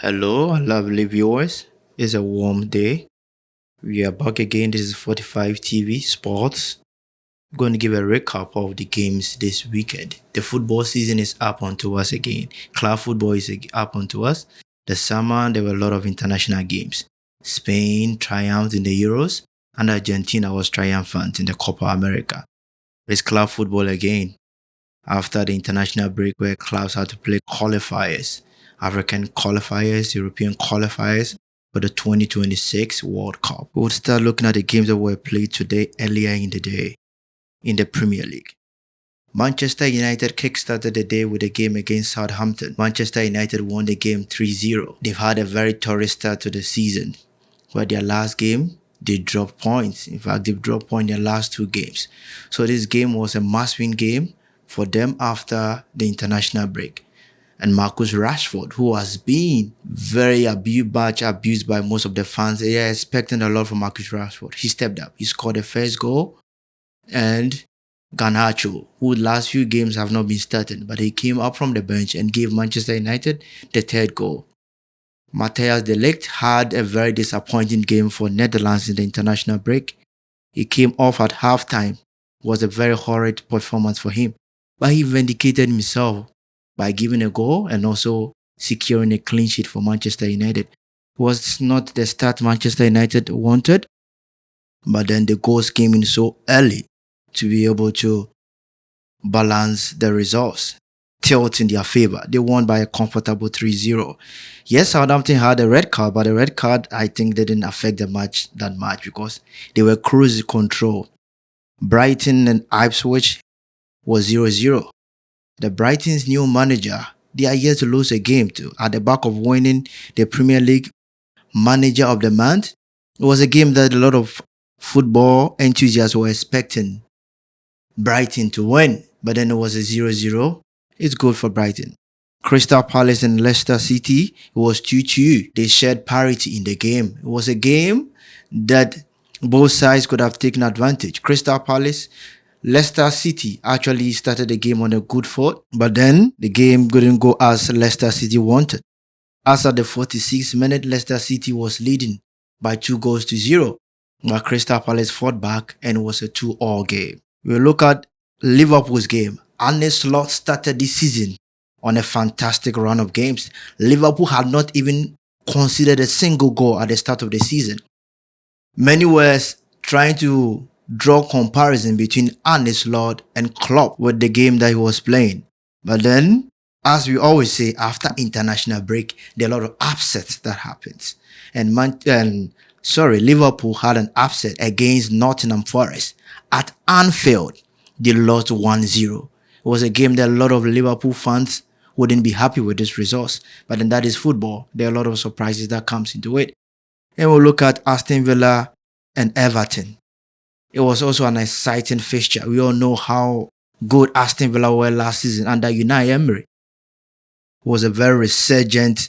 Hello, lovely viewers. It's a warm day. We are back again. This is 45 TV Sports. I'm going to give a recap of the games this weekend. The football season is up onto us again. Club football is up onto us. The summer, there were a lot of international games. Spain triumphed in the Euros, and Argentina was triumphant in the Copa America. It's club football again after the international break where clubs had to play qualifiers, African qualifiers, European qualifiers for the 2026 World Cup. We'll start looking at the games that were played today earlier in the day in the Premier League. Manchester United kickstarted the day with a game against Southampton. Manchester United won the game 3-0. They've had a very torrid start to the season, where their last game, they dropped points. In fact, they've dropped points in their last two games. So this game was a must-win game for them after the international break. And Marcus Rashford, who has been very abused by most of the fans, they are expecting a lot from Marcus Rashford. He stepped up. He scored the first goal. And Garnacho, who last few games have not been starting, but he came up from the bench and gave Manchester United the third goal. Matthijs de Ligt had a very disappointing game for Netherlands in the international break. He came off at halftime. It was a very horrid performance for him. But he vindicated himself by giving a goal and also securing a clean sheet for Manchester United. It was not the start Manchester United wanted, but then the goals came in so early to be able to balance the results, tilt in their favor. They won by a comfortable 3-0. Yes, Southampton had a red card, but the red card, I think, didn't affect the match that much because they were cruise control. Brighton and Ipswich was 0-0. The Brighton's new manager, they are yet to lose a game too. At the back of winning the Premier League Manager of the Month, it was a game that a lot of football enthusiasts were expecting Brighton to win, but then it was a 0-0. It's good for Brighton. Crystal Palace and Leicester City, it was 2-2. They shared parity in the game. It was a game that both sides could have taken advantage. Crystal Palace, Leicester City actually started the game on a good foot, but then the game couldn't go as Leicester City wanted. As at the 46th minute, Leicester City was leading by 2-0, but Crystal Palace fought back and it was a 2-all game. We'll look at Liverpool's game. Arne Slot started this season on a fantastic run of games. Liverpool had not even considered a single goal at the start of the season. Many were trying to draw comparison between Arne Slot and Klopp with the game that he was playing. But then, as we always say, after international break, there are a lot of upsets that happens. Liverpool had an upset against Nottingham Forest at Anfield. They lost 1-0. It was a game that a lot of Liverpool fans wouldn't be happy with this result. But then that is football. There are a lot of surprises that comes into it. And we'll look at Aston Villa and Everton. It was also an exciting fixture. We all know how good Aston Villa were last season under Unai Emery. It was a very resurgent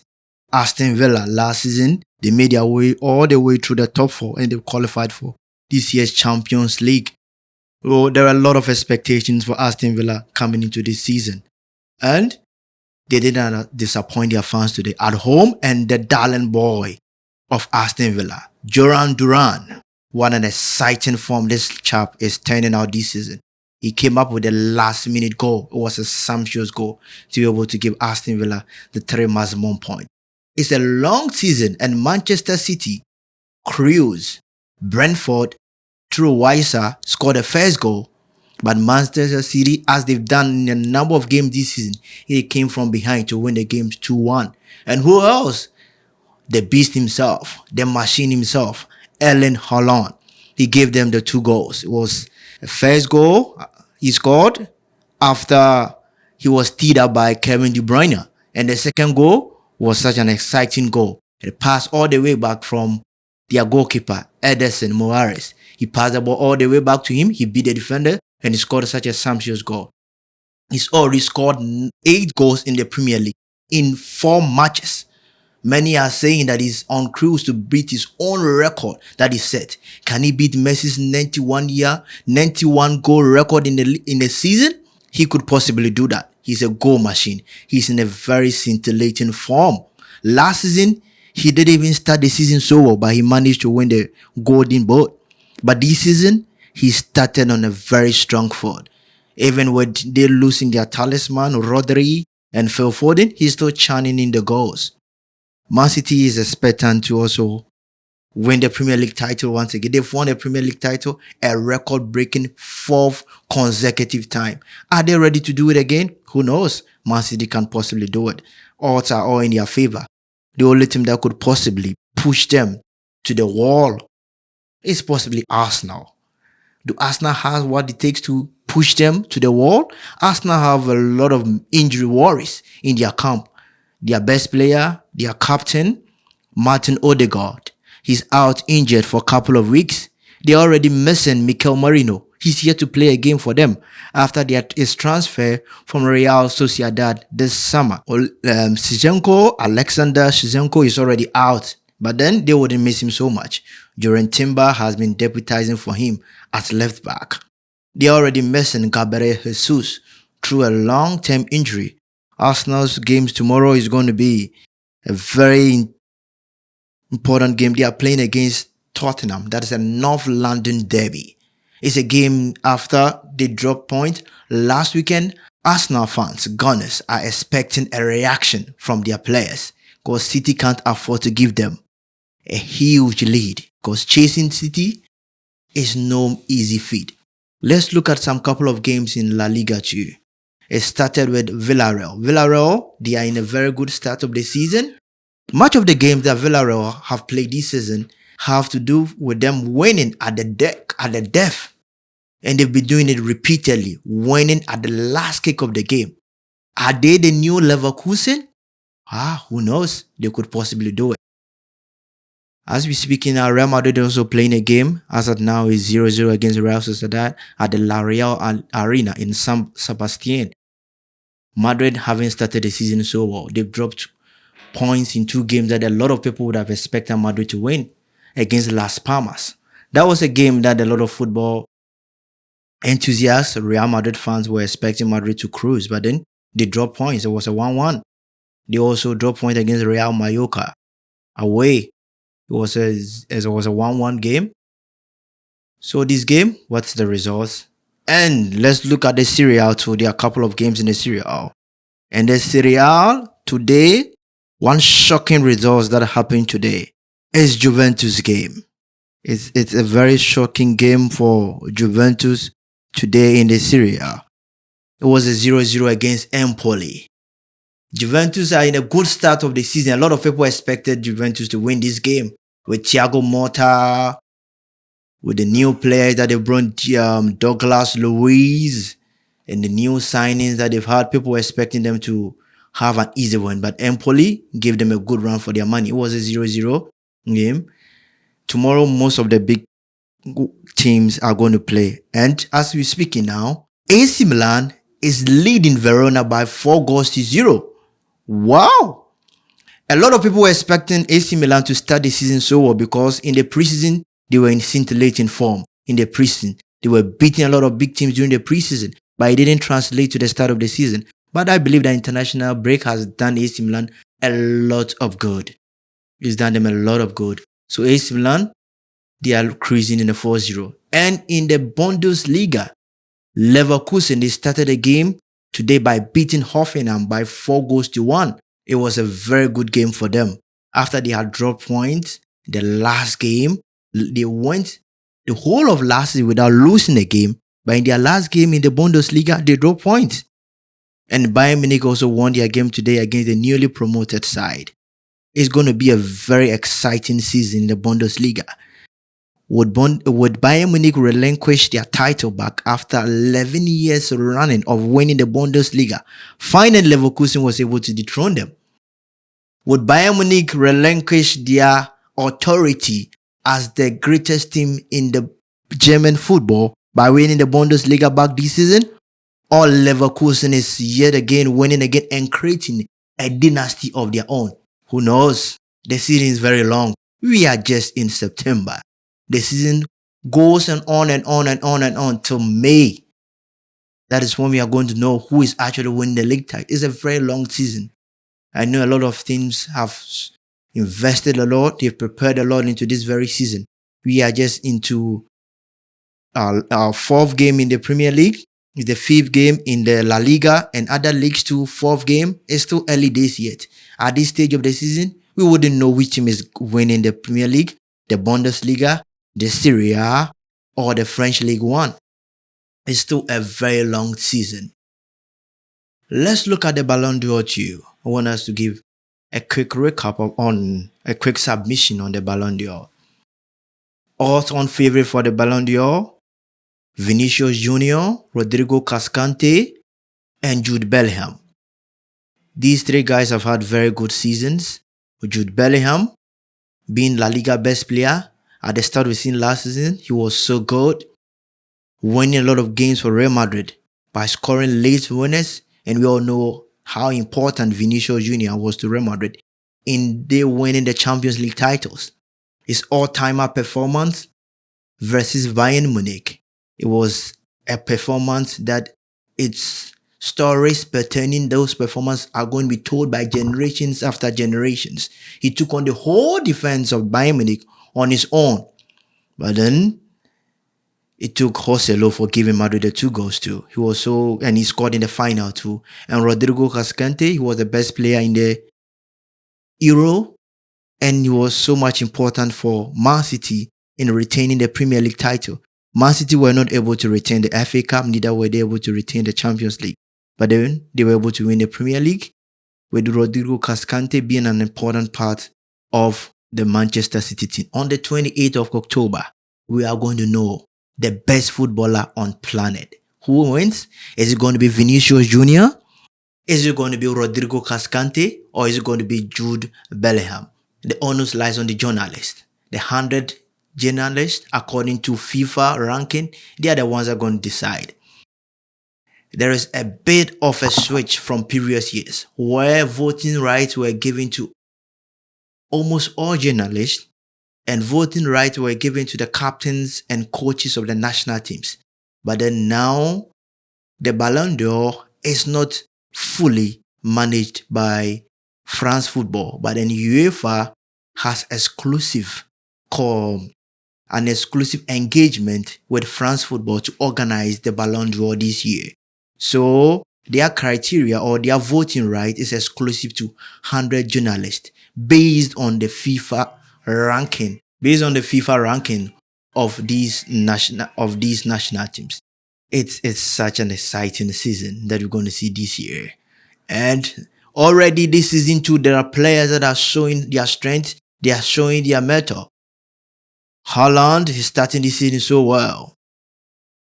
Aston Villa last season. They made their way all the way through the top four and they qualified for this year's Champions League. So there are a lot of expectations for Aston Villa coming into this season. And they didn't disappoint their fans today at home, and the darling boy of Aston Villa, Duran. What an exciting form this chap is turning out this season. He came up with a last-minute goal. It was a sumptuous goal to be able to give Aston Villa the 3 maximum point. It's a long season, and Manchester City cruise. Brentford, through Weiser, scored the first goal. But Manchester City, as they've done in a number of games this season, he came from behind to win the games 2-1. And who else? The beast himself, the machine himself, Erling Haaland. He gave them the 2 goals. It was the first goal he scored after he was teed up by Kevin De Bruyne. And the second goal was such an exciting goal. It passed all the way back from their goalkeeper, Ederson Moraes. He passed the ball all the way back to him. He beat the defender and he scored such a sumptuous goal. He's already scored 8 goals in the Premier League in 4 matches. Many are saying that he's on cruise to beat his own record that he set. Can he beat Messi's 91 goal record in the season? He could possibly do that. He's a goal machine. He's in a very scintillating form. Last season, he didn't even start the season so well, but he managed to win the Golden Boot. But this season, he started on a very strong foot. Even with they losing their talisman, Rodri and Phil Foden, he's still churning in the goals. Man City is expectant to also win the Premier League title once again. They've won the Premier League title a record-breaking fourth consecutive time. Are they ready to do it again? Who knows? Man City can possibly do it. Odds are all in their favor. The only team that could possibly push them to the wall is possibly Arsenal. Do Arsenal have what it takes to push them to the wall? Arsenal have a lot of injury worries in their camp. Their best player, their captain, Martin Odegaard, he's out injured for a couple of weeks. They're already missing Mikel Merino. He's here to play a game for them after his transfer from Real Sociedad this summer. Alexander Shizenko is already out, but then they wouldn't miss him so much. Joran Timber has been deputizing for him at left back. They're already missing Gabriel Jesus through a long-term injury. Arsenal's games tomorrow is going to be a very important game. They are playing against Tottenham. That is a North London derby. It's a game after they dropped point last weekend. Arsenal fans, Gunners, are expecting a reaction from their players because City can't afford to give them a huge lead because chasing City is no easy feat. Let's look at some couple of games in La Liga too. It started with Villarreal. Villarreal, they are in a very good start of the season. Much of the games that Villarreal have played this season have to do with them winning at the death. And they've been doing it repeatedly, winning at the last kick of the game. Are they the new Leverkusen? Who knows? They could possibly do it. As we speak now, Real Madrid also playing a game. As of now, is 0-0 against Real Sociedad at the La Real Arena in San Sebastian. Madrid haven't started the season so well. They've dropped points in two games that a lot of people would have expected Madrid to win against Las Palmas. That was a game that a lot of football enthusiasts, Real Madrid fans were expecting Madrid to cruise, but then they dropped points. It was a 1-1. They also dropped points against Real Mallorca away. It was a 1-1 game. So this game, what's the results? And let's look at the Serie A too. There are a couple of games in the Serie A. And the Serie A today, one shocking result that happened today is Juventus game. It's a very shocking game for Juventus today in the Serie A. It was a 0-0 against Empoli. Juventus are in a good start of the season. A lot of people expected Juventus to win this game with Thiago Motta, with the new players that they brought, Douglas Luiz, and the new signings that they've had. People were expecting them to have an easy one, but Empoli gave them a good run for their money. It was a 0-0 game. Tomorrow, most of the big teams are going to play. And as we're speaking now, AC Milan is leading Verona by 4-0. Wow! A lot of people were expecting AC Milan to start the season so well because in the preseason, they were in scintillating form. In the preseason, they were beating a lot of big teams during the preseason, but it didn't translate to the start of the season. But I believe the international break has done AC Milan a lot of good. It's done them a lot of good. So AC Milan, they are cruising in the 4-0. And in the Bundesliga, Leverkusen, they started the game today by beating Hoffenheim by 4-1. It was a very good game for them. After they had dropped points, the last game, they went the whole of last season without losing a game. But in their last game in the Bundesliga, they dropped points. And Bayern Munich also won their game today against the newly promoted side. It's going to be a very exciting season in the Bundesliga. Would Bayern Munich relinquish their title back after 11 years running of winning the Bundesliga? Finally, Leverkusen was able to dethrone them. Would Bayern Munich relinquish their authority as the greatest team in the German football by winning the Bundesliga back this season? Or Leverkusen is yet again winning again and creating a dynasty of their own? Who knows? The season is very long. We are just in September. The season goes on and on till May. That is when we are going to know who is actually winning the league title. It's a very long season. I know a lot of teams have invested a lot. They've prepared a lot into this very season. We are just into our fourth game in the Premier League. It's the fifth game in the La Liga and other leagues too. Fourth game. It's still early days yet. At this stage of the season, we wouldn't know which team is winning the Premier League, the Bundesliga, the Serie A, or the French League One. It's still a very long season. Let's look at the Ballon d'Or too. I want us to give a quick recap on a quick submission on the Ballon d'Or. All-time favorite for the Ballon d'Or: Vinicius Junior, Rodrigo Cascante, and Jude Bellingham. These three guys have had very good seasons. Jude Bellingham being La Liga best player. At the start of the season last season, he was so good, winning a lot of games for Real Madrid by scoring late winners, and we all know how important Vinicius Junior was to Real Madrid in they winning the Champions League titles. His all-timer performance versus Bayern Munich. It was a performance that its stories pertaining those performances are going to be told by generations after generations. He took on the whole defense of Bayern Munich on his own. But then it took Joselu for giving Madrid the 2 goals too. And he scored in the final too. And Rodrigo Cascante, he was the best player in the Euro, and he was so much important for Man City in retaining the Premier League title. Man City were not able to retain the FA Cup, neither were they able to retain the Champions League. But then they were able to win the Premier League, with Rodrigo Cascante being an important part of the Manchester City team. On the 28th of October, we are going to know the best footballer on planet. Who wins? Is it going to be Vinicius Junior? Is it going to be Rodrigo Cascante? Or is it going to be Jude Bellingham? The onus lies on the journalist. The 100 journalists, according to FIFA ranking, they are the ones that are going to decide. There is a bit of a switch from previous years where voting rights were given to almost all journalists and voting rights were given to the captains and coaches of the national teams. But then now, the Ballon d'Or is not fully managed by France Football, but then UEFA has an exclusive engagement with France Football to organize the Ballon d'Or this year. So their criteria or their voting right is exclusive to 100 journalists based on the FIFA ranking, of these national teams. It's such an exciting season that we're going to see this year. And already this season too, there are players that are showing their strength, they are showing their mettle. Haaland is starting this season so well.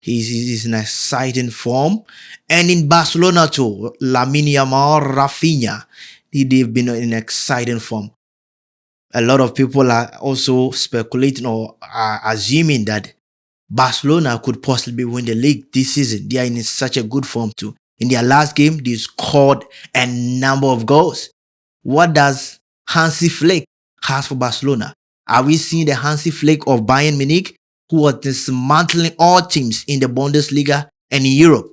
He's in exciting form. And in Barcelona too, Lamine Yamal, Rafinha, they've been in exciting form. A lot of people are also speculating or are assuming that Barcelona could possibly win the league this season. They are in such a good form too. In their last game, they scored a number of goals. What does Hansi Flick has for Barcelona? Are we seeing the Hansi Flick of Bayern Munich, who was dismantling all teams in the Bundesliga and in Europe?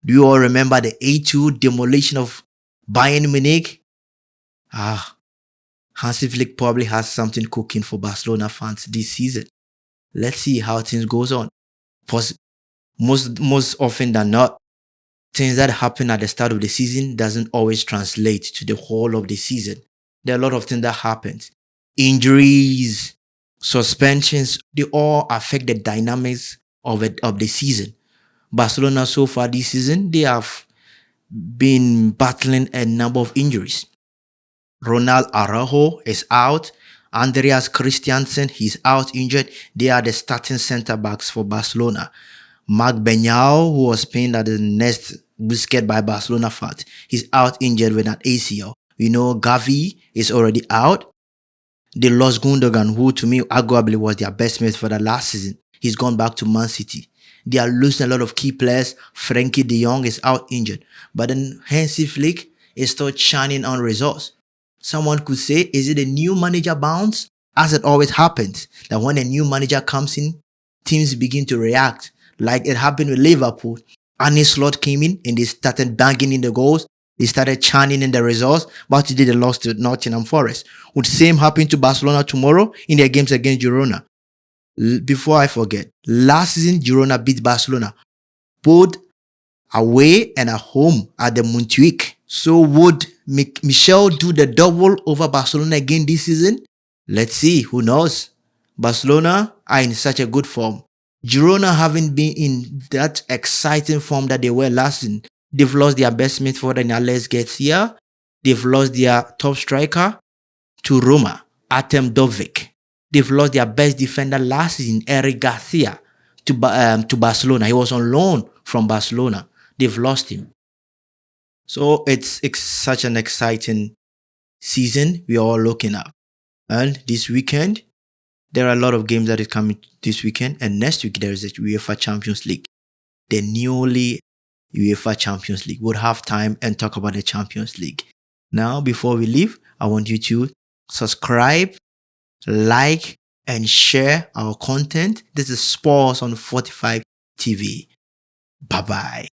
Do you all remember the 8-2 demolition of Bayern Munich? Hansi Flick probably has something cooking for Barcelona fans this season. Let's see how things goes on. Most often than not, things that happen at the start of the season doesn't always translate to the whole of the season. There are a lot of things that happen. Injuries, suspensions, they all affect the dynamics of the season. Barcelona so far this season, they have been battling a number of injuries. Ronald Araujo is out. Andreas Christiansen, he's out injured. They are the starting center backs for Barcelona. Marc Benyao, who was pinned at the next Busquets by Barcelona fans, he's out injured with an ACL. Gavi is already out. They lost Gundogan, who to me arguably was their best mate for the last season. He's gone back to Man City. They are losing a lot of key players. Frankie de Jong is out injured. But then Hansi Flick is still churning on results. Someone could say, is it a new manager bounce? As it always happens, that when a new manager comes in, teams begin to react. Like it happened with Liverpool. Arne Slot came in and they started banging in the goals. They started churning in the results, but today they lost to Nottingham Forest. Would same happen to Barcelona tomorrow in their games against Girona? Before I forget, last season Girona beat Barcelona both away and at home at the Montjuic. So would Michel do the double over Barcelona again this season? Let's see. Who knows? Barcelona are in such a good form. Girona haven't been in that exciting form that they were last season. They've lost their best midfielder in Alex Garcia. They've lost their top striker to Roma, Artem Dovik. They've lost their best defender last season, Eric Garcia, to Barcelona. He was on loan from Barcelona. They've lost him. So it's such an exciting season we are all looking at. And this weekend, there are a lot of games that is coming this weekend. And next week, there is the UEFA Champions League. The newly UEFA Champions League. We'll have time and talk about the Champions League. Now, before we leave, I want you to subscribe, like, and share our content. This is Sports on 45 TV. Bye-bye.